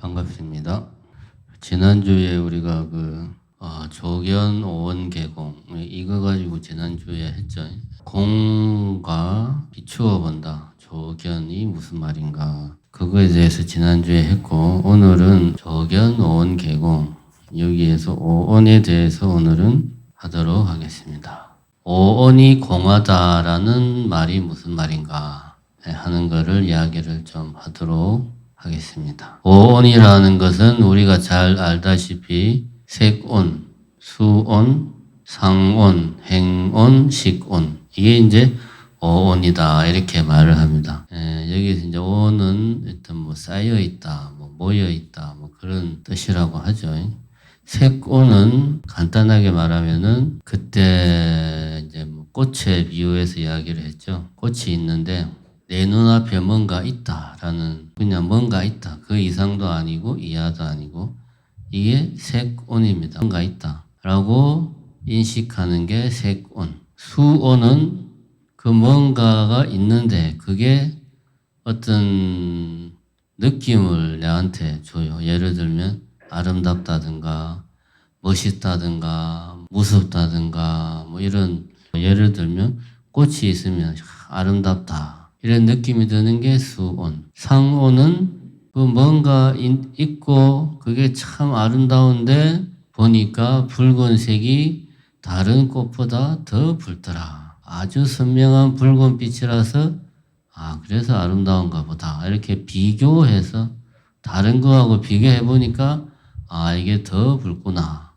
반갑습니다. 지난주에 우리가 조견 오원 개공 이거 가지고 지난주에 했죠. 공과 비추어 본다. 조견이 무슨 말인가. 그거에 대해서 지난주에 했고, 오늘은 조견 오원 개공 여기에서 오원에 대해서 오늘은 하도록 하겠습니다. 오원이 공하다라는 말이 무슨 말인가 하는 거를 이야기를 좀 하도록 하겠습니다. 오온이라는 것은 우리가 잘 알다시피 색온, 수온, 상온, 행온, 식온 이게 이제 오온이다 이렇게 말을 합니다. 여기서 이제 오온은 일단 쌓여 있다, 모여 있다, 그런 뜻이라고 하죠. 색온은 간단하게 말하면은 그때 이제 꽃에 비유해서 이야기를 했죠. 꽃이 있는데 내 눈앞에 뭔가 있다라는, 그냥 뭔가 있다. 그 이상도 아니고 이하도 아니고 이게 색온입니다. 뭔가 있다라고 인식하는 게 색온. 수온은 그 뭔가가 있는데 그게 어떤 느낌을 내한테 줘요. 예를 들면 아름답다든가 멋있다든가 무섭다든가 이런, 예를 들면 꽃이 있으면 아름답다 이런 느낌이 드는 게 수온. 상온은 그 뭔가 있고 그게 참 아름다운데 보니까 붉은색이 다른 꽃보다 더 붉더라. 아주 선명한 붉은빛이라서 그래서 아름다운가 보다. 이렇게 비교해서 다른 거하고 비교해 보니까 이게 더 붉구나.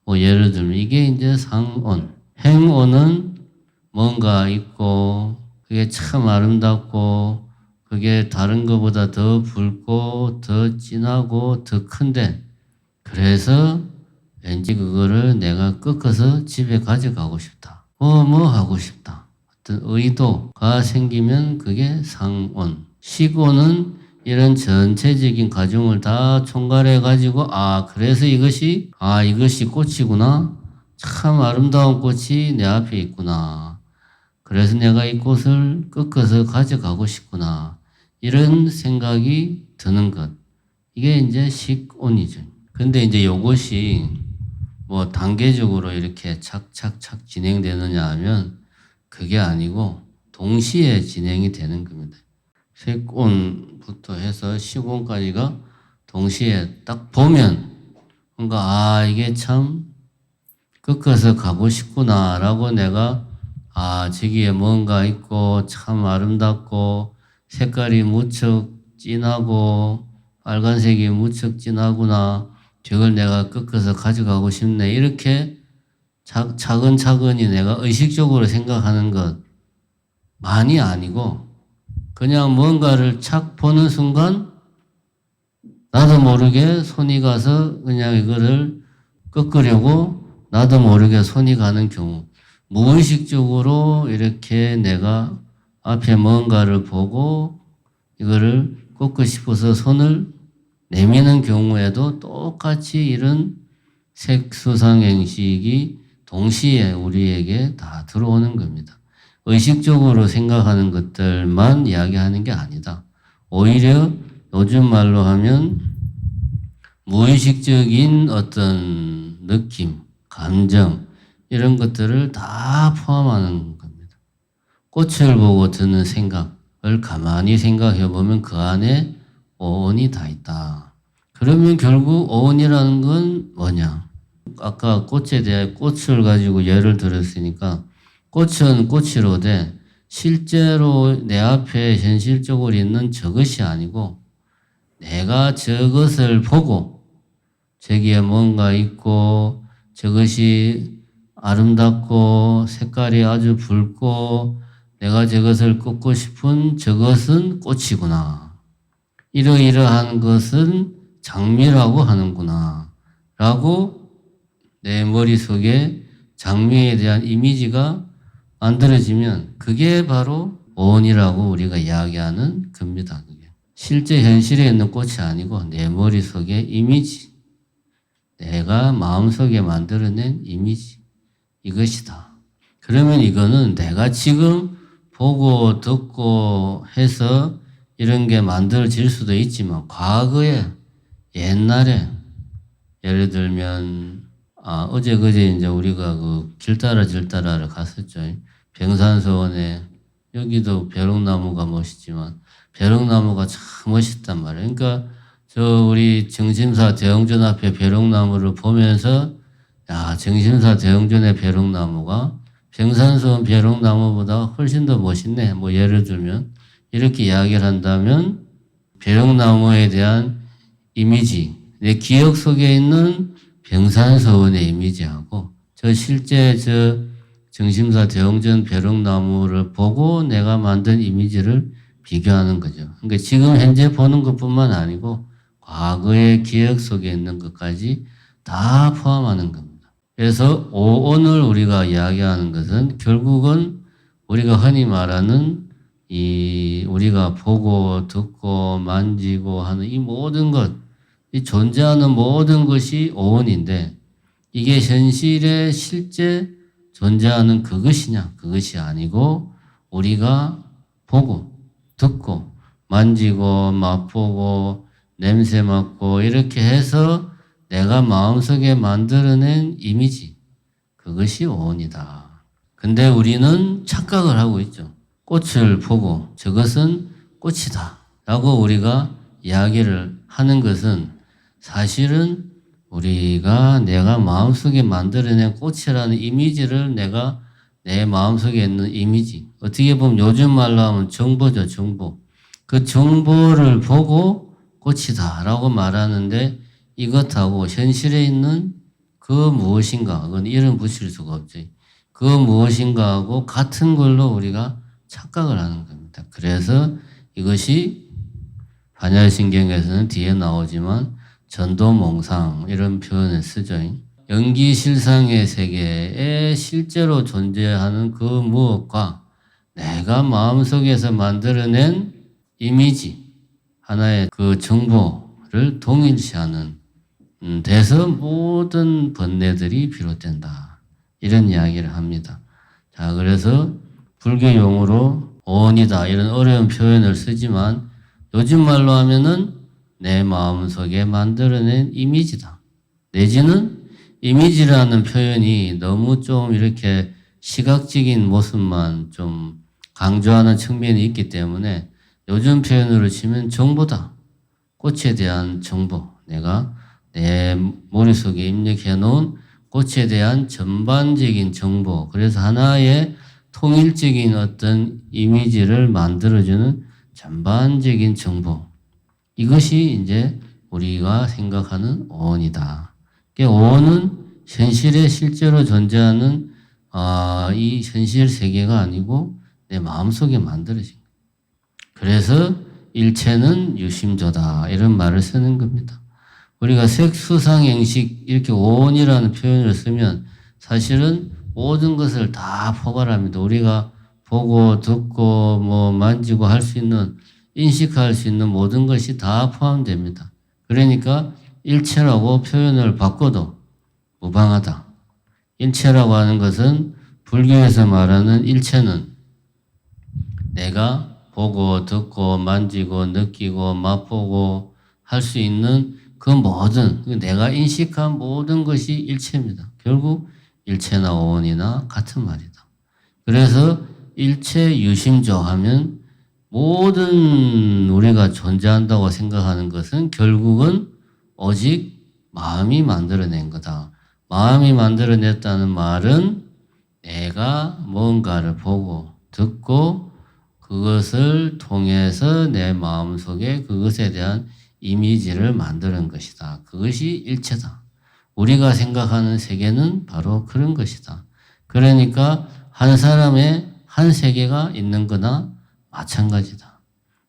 예를 들면 이게 이제 상온. 행온은 뭔가 있고 그게 참 아름답고 그게 다른 것보다 더 붉고 더 진하고 더 큰데 그래서 왠지 그거를 내가 꺾어서 집에 가져가고 싶다. 하고 싶다. 어떤 의도가 생기면 그게 상온. 식온은 이런 전체적인 과정을 다 총괄해 가지고 그래서 이것이 꽃이구나. 참 아름다운 꽃이 내 앞에 있구나. 그래서 내가 이 꽃을 꺾어서 가져가고 싶구나. 이런 생각이 드는 것. 이게 이제 식온이죠. 근데 이제 요것이 단계적으로 이렇게 착착착 진행되느냐 하면 그게 아니고 동시에 진행이 되는 겁니다. 색온부터 해서 식온까지가 동시에 딱 보면 뭔가 이게 참 꺾어서 가고 싶구나라고 내가 저기에 뭔가 있고 참 아름답고 색깔이 무척 진하고 빨간색이 무척 진하구나. 저걸 내가 꺾어서 가져가고 싶네. 이렇게 차근차근히 내가 의식적으로 생각하는 것만이 아니고 그냥 뭔가를 착 보는 순간 나도 모르게 손이 가서 그냥 이거를 꺾으려고 나도 모르게 손이 가는 경우, 무의식적으로 이렇게 내가 앞에 뭔가를 보고 이거를 꺾고 싶어서 손을 내미는 경우에도 똑같이 이런 색수상행식이 동시에 우리에게 다 들어오는 겁니다. 의식적으로 생각하는 것들만 이야기하는 게 아니다. 오히려 요즘 말로 하면 무의식적인 어떤 느낌, 감정 이런 것들을 다 포함하는 겁니다. 꽃을 보고 드는 생각을 가만히 생각해 보면 그 안에 오온이 다 있다. 그러면 결국 오온이라는 건 뭐냐? 아까 꽃에 대해 꽃을 가지고 예를 들었으니까 꽃은 꽃이로되 실제로 내 앞에 현실적으로 있는 저것이 아니고 내가 저것을 보고 저기에 뭔가 있고 저것이 아름답고 색깔이 아주 붉고 내가 저것을 꺾고 싶은 저것은 꽃이구나. 이러이러한 것은 장미라고 하는구나. 라고 내 머릿속에 장미에 대한 이미지가 만들어지면 그게 바로 오온이라고 우리가 이야기하는 겁니다. 그게. 실제 현실에 있는 꽃이 아니고 내 머릿속의 이미지. 내가 마음속에 만들어낸 이미지. 이것이다. 그러면 이거는 내가 지금 보고 듣고 해서 이런 게 만들어질 수도 있지만 과거에 옛날에 예를 들면 어제 그제 이제 우리가 그 길 따라를 갔었죠. 병산서원에 여기도 벼룩나무가 멋있지만 벼룩나무가 참 멋있단 말이에요. 그러니까 저 우리 정심사 대흥전 앞에 벼룩나무를 보면서 야, 정심사 대흥전의 벼룩나무가 병산서원 벼룩나무보다 훨씬 더 멋있네. 뭐 예를 들면 이렇게 이야기를 한다면 벼룩나무에 대한 이미지, 내 기억 속에 있는 병산서원의 이미지하고 저 실제 저 정심사 대흥전 벼룩나무를 보고 내가 만든 이미지를 비교하는 거죠. 그러니까 지금 현재 보는 것뿐만 아니고 과거의 기억 속에 있는 것까지 다 포함하는 겁니다. 그래서 오늘 우리가 이야기하는 것은 결국은 우리가 흔히 말하는 이 우리가 보고 듣고 만지고 하는 이 모든 것, 이 존재하는 모든 것이 오온인데 이게 현실에 실제 존재하는 그것이냐? 그것이 아니고 우리가 보고 듣고 만지고 맛보고 냄새 맡고 이렇게 해서 내가 마음속에 만들어낸 이미지, 그것이 오온이다. 근데 우리는 착각을 하고 있죠. 꽃을 보고 저것은 꽃이다 라고 우리가 이야기를 하는 것은 사실은 내가 마음속에 만들어낸 꽃이라는 이미지를 내가 내 마음속에 있는 이미지, 어떻게 보면 요즘 말로 하면 정보죠, 정보. 그 정보를 보고 꽃이다 라고 말하는데 이것하고 현실에 있는 그 무엇인가, 그건 이름 붙일 수가 없지. 그 무엇인가하고 같은 걸로 우리가 착각을 하는 겁니다. 그래서 이것이 반야신경에서는 뒤에 나오지만 전도몽상 이런 표현을 쓰죠. 연기실상의 세계에 실제로 존재하는 그 무엇과 내가 마음속에서 만들어낸 이미지, 하나의 그 정보를 동일시하는 데서 모든 번뇌들이 비롯된다. 이런 이야기를 합니다. 자, 그래서 불교 용어로 오온이다 이런 어려운 표현을 쓰지만 요즘 말로 하면은 내 마음속에 만들어낸 이미지다. 내지는 이미지라는 표현이 너무 좀 이렇게 시각적인 모습만 좀 강조하는 측면이 있기 때문에 요즘 표현으로 치면 정보다. 꽃에 대한 정보. 내가 내 머릿속에 입력해 놓은 꽃에 대한 전반적인 정보. 그래서 하나의 통일적인 어떤 이미지를 만들어주는 전반적인 정보. 이것이 이제 우리가 생각하는 오온이다. 오온은 현실에 실제로 존재하는 이 현실 세계가 아니고 내 마음속에 만들어진 거예요. 그래서 일체는 유심조다 이런 말을 쓰는 겁니다. 우리가 색수상행식 이렇게 오온이라는 표현을 쓰면 사실은 모든 것을 다 포괄합니다. 우리가 보고 듣고 뭐 만지고 할 수 있는 인식할 수 있는 모든 것이 다 포함됩니다. 그러니까 일체라고 표현을 바꿔도 무방하다. 일체라고 하는 것은 불교에서 말하는 일체는 내가 보고 듣고 만지고 느끼고 맛보고 할 수 있는 그 모든 내가 인식한 모든 것이 일체입니다. 결국 일체나 오온이나 같은 말이다. 그래서 일체 유심조 하면 모든 우리가 존재한다고 생각하는 것은 결국은 오직 마음이 만들어낸 거다. 마음이 만들어냈다는 말은 내가 뭔가를 보고 듣고 그것을 통해서 내 마음속에 그것에 대한 이미지를 만드는 것이다. 그것이 일체다. 우리가 생각하는 세계는 바로 그런 것이다. 그러니까 한 사람의 한 세계가 있는 거나 마찬가지다.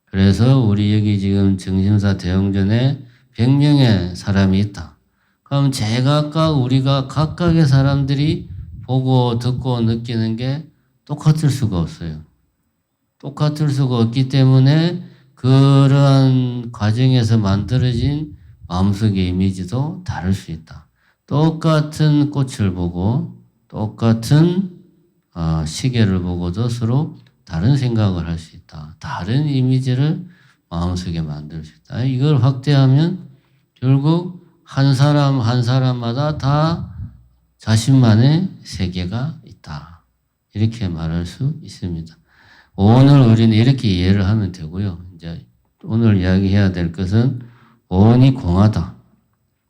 그래서 우리 여기 지금 정심사 대흥전에 100명의 사람이 있다. 그럼 제각각 우리가 각각의 사람들이 보고 듣고 느끼는 게 똑같을 수가 없어요. 똑같을 수가 없기 때문에 그러한 과정에서 만들어진 마음속의 이미지도 다를 수 있다. 똑같은 꽃을 보고 똑같은 시계를 보고도 서로 다른 생각을 할 수 있다. 다른 이미지를 마음속에 만들 수 있다. 이걸 확대하면 결국 한 사람 한 사람마다 다 자신만의 세계가 있다. 이렇게 말할 수 있습니다. 오늘 우리는 이렇게 이해를 하면 되고요. 이제 오늘 이야기해야 될 것은 오온이 공하다.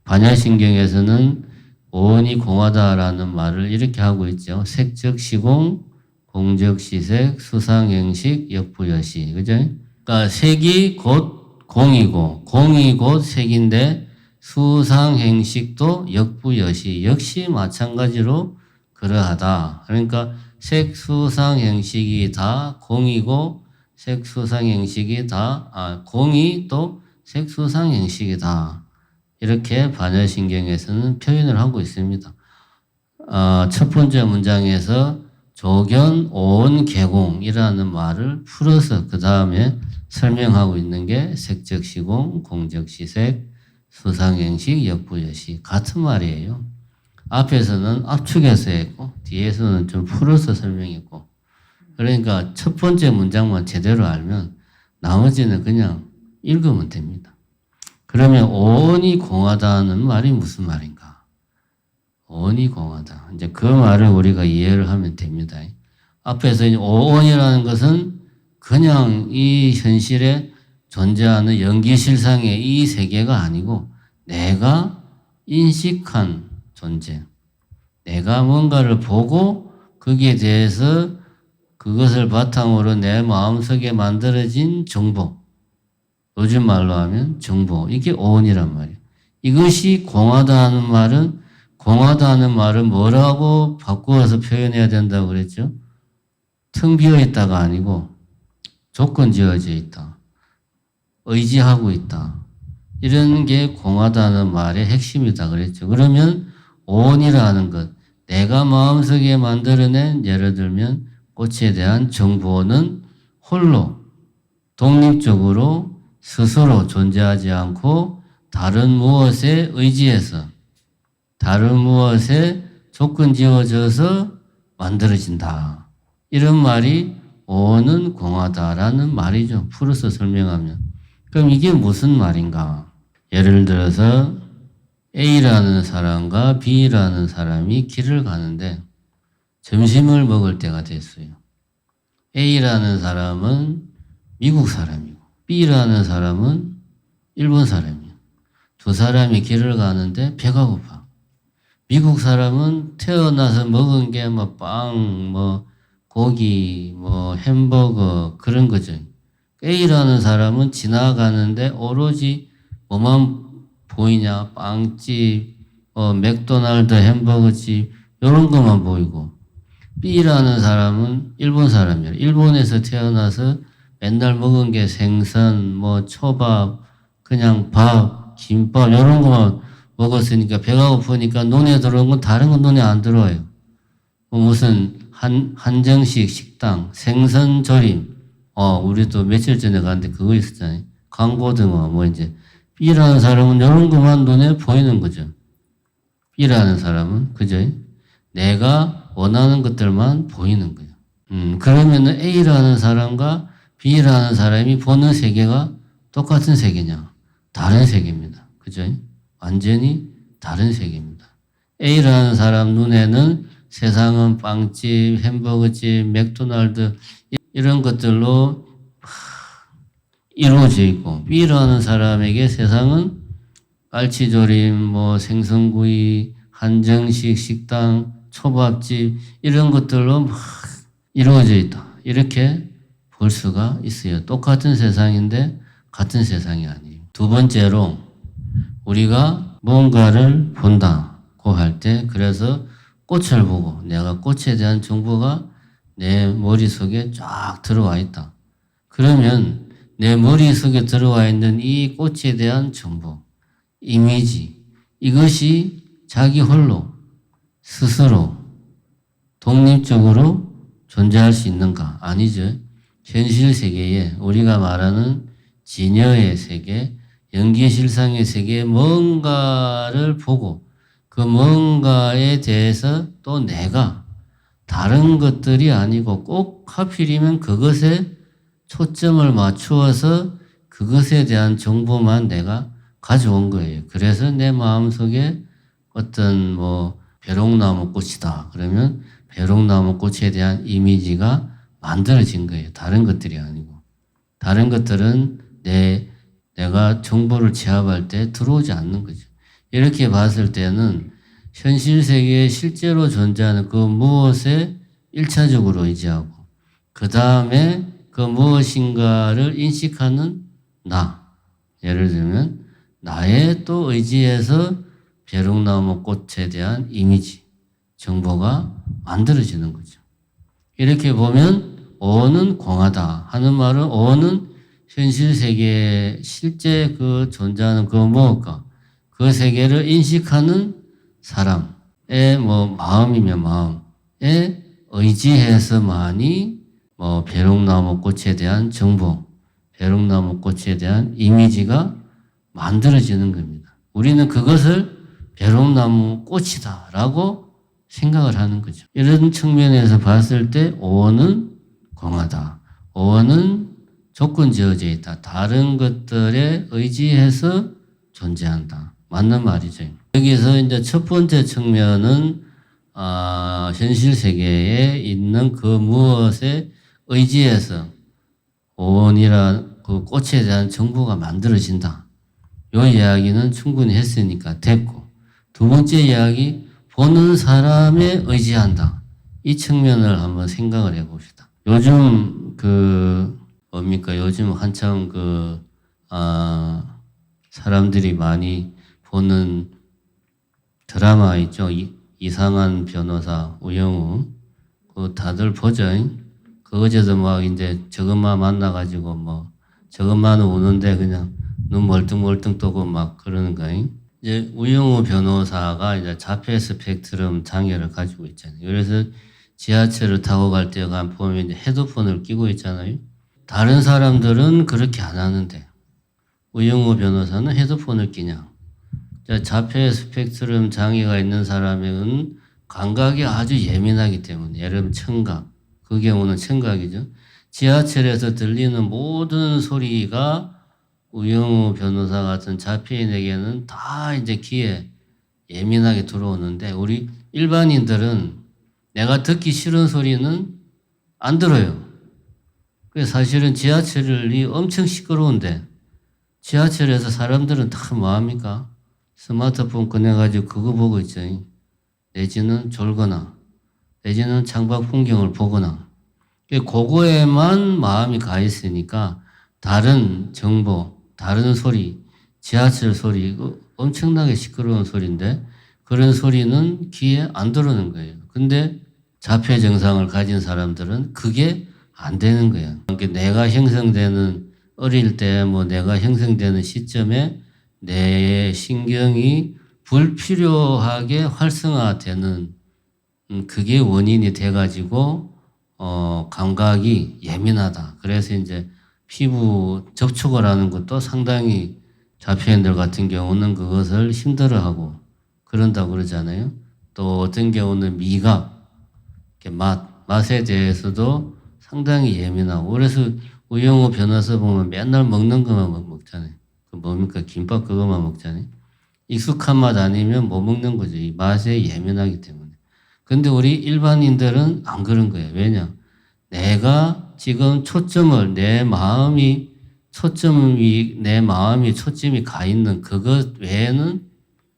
반야신경에서는 오온이 공하다라는 말을 이렇게 하고 있죠. 색적 시공, 공적 시색, 수상행식, 역부여시. 그죠? 그러니까 색이 곧 공이고, 공이 곧 색인데, 수상행식도 역부여시. 역시 마찬가지로 그러하다. 그러니까 색, 수상행식이 다 공이고, 색, 수상행식이 다, 공이 또 색, 수상행식이다. 이렇게 반야신경에서는 표현을 하고 있습니다. 첫 번째 문장에서 조견, 오온, 개공이라는 말을 풀어서 그 다음에 설명하고 있는 게 색적 시공, 공적 시색, 수상행식, 역부여시. 같은 말이에요. 앞에서는 압축해서 했고 뒤에서는 좀 풀어서 설명했고, 그러니까 첫 번째 문장만 제대로 알면 나머지는 그냥 읽으면 됩니다. 그러면 오온이 공하다는 말이 무슨 말인가? 오온이 공하다. 이제 그 말을 우리가 이해를 하면 됩니다. 앞에서 오온이라는 것은 그냥 이 현실에 존재하는 연기실상의 이 세계가 아니고 내가 인식한 존재. 내가 뭔가를 보고 거기에 대해서 그것을 바탕으로 내 마음속에 만들어진 정보. 요즘 말로 하면 정보. 이게 오온이란 말이에요. 이것이 공하다는 말은, 공하다는 말은 뭐라고 바꾸어서 표현해야 된다고 그랬죠? 텅 비어 있다가 아니고 조건 지어져 있다. 의지하고 있다. 이런 게 공하다는 말의 핵심이다 그랬죠. 그러면 오온이라는 것, 내가 마음속에 만들어낸, 예를 들면 꽃에 대한 정보는 홀로 독립적으로 스스로 존재하지 않고 다른 무엇에 의지해서, 다른 무엇에 조건 지어져서 만들어진다. 이런 말이 오온은 공하다라는 말이죠. 풀어서 설명하면. 그럼 이게 무슨 말인가? 예를 들어서 A라는 사람과 B라는 사람이 길을 가는데 점심을 먹을 때가 됐어요. A라는 사람은 미국 사람이고 B라는 사람은 일본 사람이에요. 두 사람이 길을 가는데 배가 고파. 미국 사람은 태어나서 먹은 게 뭐 빵, 뭐 고기, 뭐 햄버거 그런 거죠. A라는 사람은 지나가는데 오로지 뭐만 보이냐? 빵집, 맥도날드 햄버거집 이런 것만 보이고, B라는 사람은 일본 사람이에요. 일본에서 태어나서 맨날 먹은 게 생선, 뭐 초밥, 그냥 밥, 김밥 이런 것만 먹었으니까 배가 고프니까 눈에 들어온 건 다른 건 눈에 안 들어와요. 무슨 한정식 식당, 생선조림, 우리도 며칠 전에 갔는데 그거 있었잖아요. 강고등어, 뭐 이제. B라는 사람은 이런 것만 눈에 보이는 거죠. B라는 사람은, 그죠? 내가 원하는 것들만 보이는 거예요. 그러면은 A라는 사람과 B라는 사람이 보는 세계가 똑같은 세계냐? 다른 세계입니다. 그죠? 완전히 다른 세계입니다. A라는 사람 눈에는 세상은 빵집, 햄버거집, 맥도날드 이런 것들로 이루어져 있고, B라는 사람에게 세상은 깔치조림, 뭐 생선구이, 한정식 식당, 초밥집 이런 것들로 막 이루어져 있다. 이렇게 볼 수가 있어요. 똑같은 세상인데 같은 세상이 아니에요. 두 번째로 우리가 뭔가를 본다고 할 때, 그래서 꽃을 보고 내가 꽃에 대한 정보가 내 머릿속에 쫙 들어와 있다. 그러면 내 머릿속에 들어와 있는 이 꽃에 대한 정보, 이미지, 이것이 자기 홀로 스스로 독립적으로 존재할 수 있는가? 아니죠. 현실 세계에 우리가 말하는 진여의 세계, 연기실상의 세계에 뭔가를 보고 그 뭔가에 대해서 또 내가 다른 것들이 아니고 꼭 하필이면 그것에 초점을 맞추어서 그것에 대한 정보만 내가 가져온 거예요. 그래서 내 마음속에 어떤 뭐 벼롱나무 꽃이다 그러면 벼롱나무 꽃에 대한 이미지가 만들어진 거예요. 다른 것들이 아니고. 다른 것들은 내가 정보를 취합할 때 들어오지 않는 거죠. 이렇게 봤을 때는 현실 세계에 실제로 존재하는 그 무엇에 1차적으로 의지하고 그 다음에 그 무엇인가를 인식하는 나. 예를 들면 나의 또 의지에서 벼룩나무 꽃에 대한 이미지, 정보가 만들어지는 거죠. 이렇게 보면 오는 공하다 하는 말은 오는 현실 세계에 실제 그 존재하는 그 무엇과 그 세계를 인식하는 사람의 뭐 마음이면 마음에 의지해서만이 뭐 벼룩나무 꽃에 대한 정보, 벼룩나무 꽃에 대한 이미지가 만들어지는 겁니다. 우리는 그것을 벼룩나무 꽃이다 라고 생각을 하는 거죠. 이런 측면에서 봤을 때 오는 공하다. 오는 조건 지어져 있다. 다른 것들에 의지해서 존재한다. 맞는 말이죠. 여기서 이제 첫 번째 측면은 현실 세계에 있는 그 무엇에 의지해서 오온이란 그 꽃에 대한 정보가 만들어진다. 이 이야기는 충분히 했으니까 됐고, 두 번째 이야기 보는 사람에 의지한다. 이 측면을 한번 생각을 해봅시다. 요즘 요즘 한참 사람들이 많이 보는 드라마 있죠. 이상한 변호사 우영우. 다들 보죠. 어제도 막 이제 저것만 만나가지고 저것만 우는데 그냥 눈 멀뚱멀뚱 뜨고 막 그러는 거예요. 이제 우영우 변호사가 이제 자폐 스펙트럼 장애를 가지고 있잖아요. 그래서 지하철을 타고 갈 때 보면 이제 헤드폰을 끼고 있잖아요. 다른 사람들은 그렇게 안 하는데 우영우 변호사는 헤드폰을 끼냐. 자폐 스펙트럼 장애가 있는 사람은 감각이 아주 예민하기 때문에 예를 들면 청각, 그 경우는 청각이죠. 지하철에서 들리는 모든 소리가 우영우 변호사 같은 자폐인에게는 다 이제 귀에 예민하게 들어오는데 우리 일반인들은 내가 듣기 싫은 소리는 안 들어요. 그래서 사실은 지하철이 엄청 시끄러운데 지하철에서 사람들은 다 뭐합니까? 스마트폰 꺼내가지고 그거 보고 있죠. 내지는 졸거나 내지는 창밖 풍경을 보거나 그거에만 마음이 가 있으니까 다른 정보, 다른 소리, 지하철 소리 엄청나게 시끄러운 소리인데 그런 소리는 귀에 안 들어오는 거예요. 근데 자폐 증상을 가진 사람들은 그게 안 되는 거예요. 그러니까 내가 형성되는 어릴 때 내가 형성되는 시점에 내 신경이 불필요하게 활성화되는 그게 원인이 돼가지고 감각이 예민하다. 그래서 이제 피부 접촉을 하는 것도 상당히 자폐인들 같은 경우는 그것을 힘들어하고 그런다고 그러잖아요. 또 어떤 경우는 미각, 맛에 대해서도 상당히 예민하고 그래서 우영우 변호사 보면 맨날 먹는 것만 먹잖아요. 그 뭡니까? 김밥 그것만 먹잖아요. 익숙한 맛 아니면 못 먹는 거죠. 이 맛에 예민하기 때문에. 근데 우리 일반인들은 안 그런 거예요. 왜냐? 내가 지금 내 마음이 초점이 가 있는 그것 외에는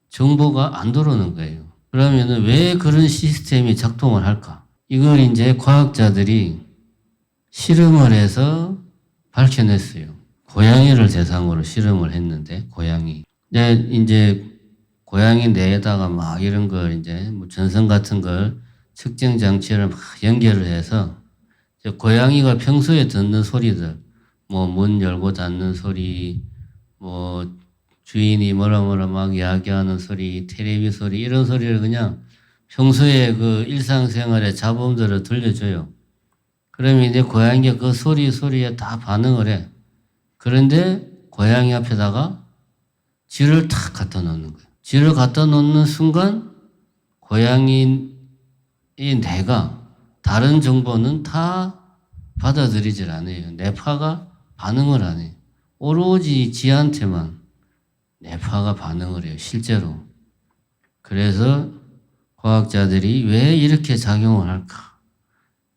정보가 안 들어오는 거예요. 그러면은 왜 그런 시스템이 작동을 할까? 이걸 이제 과학자들이 실험을 해서 밝혀냈어요. 고양이를 대상으로 실험을 했는데, 이제 고양이 뇌에다가 막 이런 걸 이제 전선 같은 걸 측정 장치를 막 연결을 해서 고양이가 평소에 듣는 소리들, 문 열고 닫는 소리, 주인이 뭐라 막 이야기하는 소리, 텔레비 소리, 이런 소리를 그냥 평소에 그 일상생활의 잡음들을 들려줘요. 그러면 이제 고양이가 그 소리에 다 반응을 해. 그런데 고양이 앞에다가 쥐를 탁 갖다 놓는 거예요. 쥐를 갖다 놓는 순간 고양이의 뇌가 다른 정보는 다 받아들이질 않아요. 뇌파가 반응을 안 해요. 오로지 쥐한테만 뇌파가 반응을 해요. 실제로. 그래서 과학자들이 왜 이렇게 작용을 할까?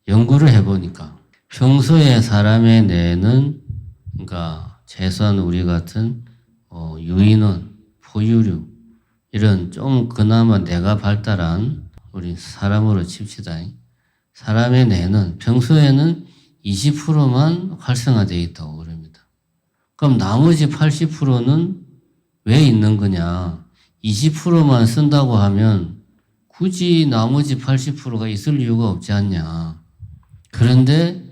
연구를 해보니까 평소에 사람의 뇌는 그러니까 최소한 우리 같은 유인원, 포유류 이런 좀 그나마 뇌가 발달한 우리 사람으로 칩시다. 사람의 뇌는 평소에는 20%만 활성화되어 있다고 그럽니다. 그럼 나머지 80%는 왜 있는 거냐? 20%만 쓴다고 하면 굳이 나머지 80%가 있을 이유가 없지 않냐. 그런데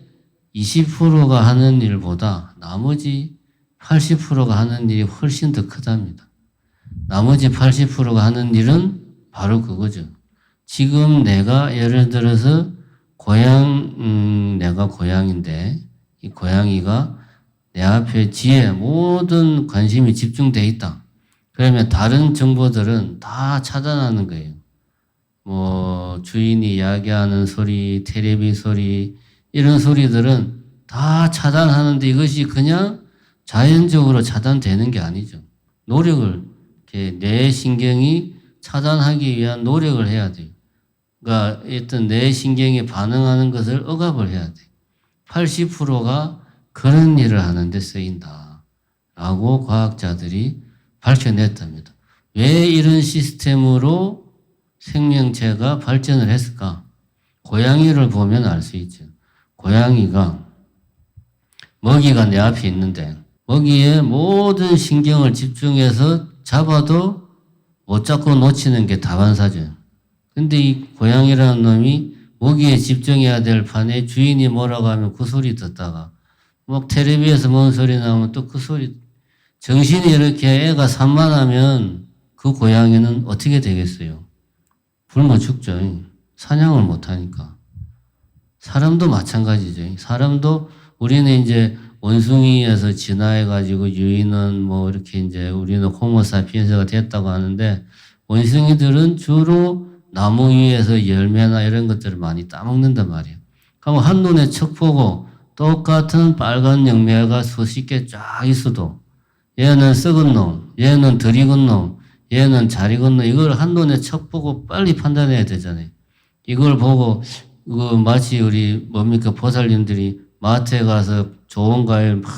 20%가 하는 일보다 나머지 80%가 하는 일이 훨씬 더 크답니다. 나머지 80%가 하는 일은 바로 그거죠. 지금 내가 예를 들어서 내가 고양인데 이 고양이가 내 앞에 뒤에 모든 관심이 집중되어 있다. 그러면 다른 정보들은 다 차단하는 거예요. 뭐 주인이 이야기하는 소리, 텔레비 소리 이런 소리들은 다 차단하는데 이것이 그냥 자연적으로 차단되는 게 아니죠. 노력을 이렇게 뇌 신경이 차단하기 위한 노력을 해야 돼요. 그러니까 어떤 뇌 신경이 반응하는 것을 억압을 해야 돼요. 80%가 그런 일을 하는데 쓰인다. 라고 과학자들이 밝혀냈답니다. 왜 이런 시스템으로 생명체가 발전을 했을까? 고양이를 보면 알 수 있죠. 고양이가 먹이가 내 앞에 있는데 먹이에 모든 신경을 집중해서 잡아도 못 잡고 놓치는 게 다반사죠. 근데 이 고양이라는 놈이 먹이에 집중해야 될 판에 주인이 뭐라고 하면 그 소리 듣다가 막 텔레비에서 뭔 소리 나오면 또 그 소리 정신이 이렇게 애가 산만하면 그 고양이는 어떻게 되겠어요? 굶어 죽죠. 사냥을 못하니까. 사람도 마찬가지죠. 사람도 우리는 이제 원숭이에서 진화해가지고 유인원 뭐 이렇게 이제 우리는 호모사피엔스가 됐다고 하는데 원숭이들은 주로 나무 위에서 열매나 이런 것들을 많이 따먹는단 말이에요. 그럼 한눈에 척 보고 똑같은 빨간 열매가 수십 개 쫙 있어도 얘는 썩은 놈, 얘는 덜 익은 놈, 얘는 잘 익은 놈 이걸 한눈에 척 보고 빨리 판단해야 되잖아요. 이걸 보고 이거 마치 우리 뭡니까 보살님들이 마트에 가서 좋은 과일 막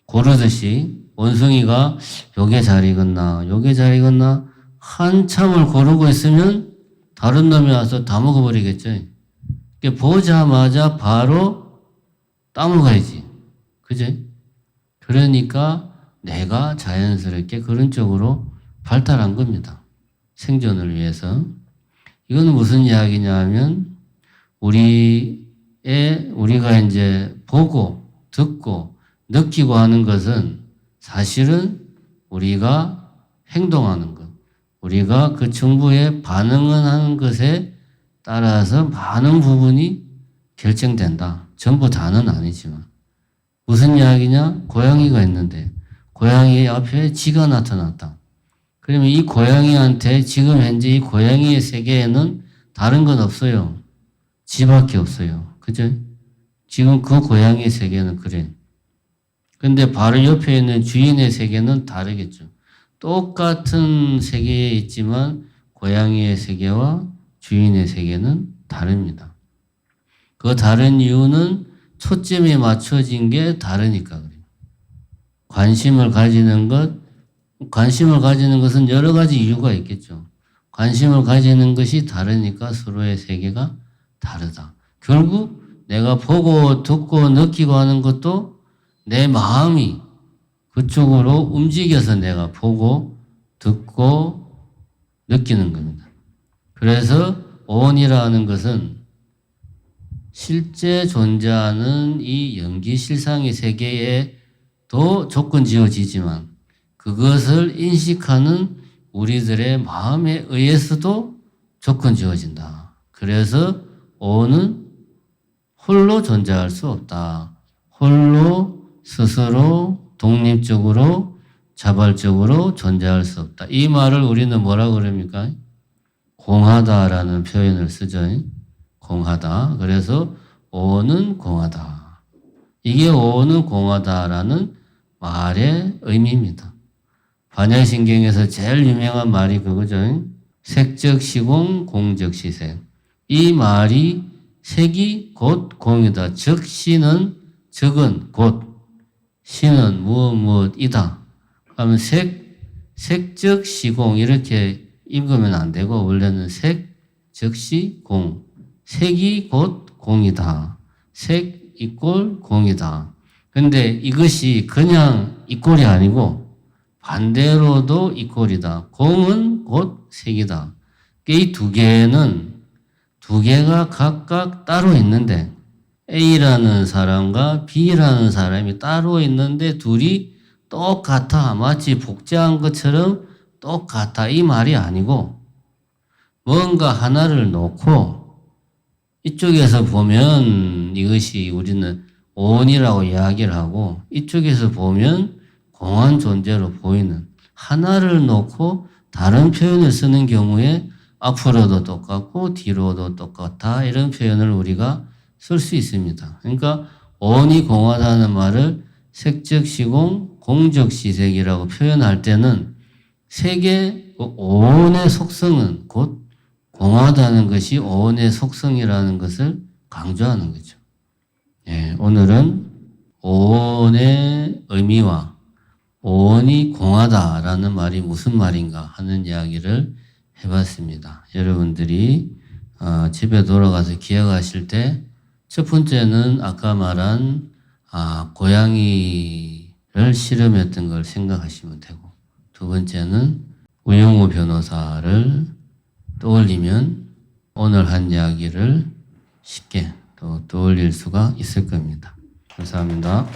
고르듯이 원숭이가 요게 잘 익었나 요게 잘 익었나 한참을 고르고 있으면 다른 놈이 와서 다 먹어버리겠죠. 보자마자 바로 따먹어야지. 그죠? 그러니까 내가 자연스럽게 그런 쪽으로 발달한 겁니다. 생존을 위해서. 이건 무슨 이야기냐 하면 우리가 이제 보고 듣고 느끼고 하는 것은 사실은 우리가 행동하는 것, 우리가 그 정보에 반응을 하는 것에 따라서 많은 부분이 결정된다. 전부 다는 아니지만. 무슨 이야기냐? 고양이가 있는데 고양이 앞에 쥐가 나타났다. 그러면 이 고양이한테 지금 현재 이 고양이의 세계에는 다른 건 없어요. 쥐밖에 없어요. 그죠? 지금 그 고양이의 세계는 그래. 근데 바로 옆에 있는 주인의 세계는 다르겠죠. 똑같은 세계에 있지만 고양이의 세계와 주인의 세계는 다릅니다. 그 다른 이유는 초점이 맞춰진 게 다르니까 그래요. 관심을 가지는 것은 여러 가지 이유가 있겠죠. 관심을 가지는 것이 다르니까 서로의 세계가 다르다. 결국 내가 보고 듣고 느끼고 하는 것도 내 마음이 그쪽으로 움직여서 내가 보고 듣고 느끼는 겁니다. 그래서 오온이라는 것은 실제 존재하는 이 연기실상의 세계에도 조건 지어지지만 그것을 인식하는 우리들의 마음에 의해서도 조건 지어진다. 그래서 오온은 홀로 존재할 수 없다. 홀로 스스로 독립적으로 자발적으로 존재할 수 없다. 이 말을 우리는 뭐라 그럽니까? 공하다라는 표현을 쓰죠. 공하다. 그래서 오온은 공하다. 이게 오온은 공하다라는 말의 의미입니다. 반야신경에서 제일 유명한 말이 그거죠. 색적 시공, 공적 시색. 이 말이 색이 곧 공이다. 즉 시는 적은 곧 시는 무엇이다. 하면 색적 시공 이렇게 읽으면 안 되고 원래는 색, 즉시, 공. 색이 곧 공이다. 색 이꼴 공이다. 근데 이것이 그냥 이꼴이 아니고 반대로도 이꼴이다. 공은 곧 색이다. 이 두 개가 각각 따로 있는데 A라는 사람과 B라는 사람이 따로 있는데 둘이 똑같아. 마치 복제한 것처럼 똑같아. 이 말이 아니고 뭔가 하나를 놓고 이쪽에서 보면 이것이 우리는 온이라고 이야기를 하고 이쪽에서 보면 공한 존재로 보이는 하나를 놓고 다른 표현을 쓰는 경우에 앞으로도 똑같고 뒤로도 똑같아 이런 표현을 우리가 쓸 수 있습니다. 그러니까 온이 공하다는 말을 색적 시공, 공적 시색이라고 표현할 때는 색의 온의 속성은 곧 공하다는 것이 온의 속성이라는 것을 강조하는 거죠. 예, 오늘은 온의 의미와 온이 공하다라는 말이 무슨 말인가 하는 이야기를 해봤습니다. 여러분들이 집에 돌아가서 기억하실 때 첫 번째는 아까 말한 고양이를 실험했던 걸 생각하시면 되고 두 번째는 우영우 변호사를 떠올리면 오늘 한 이야기를 쉽게 또 떠올릴 수가 있을 겁니다. 감사합니다.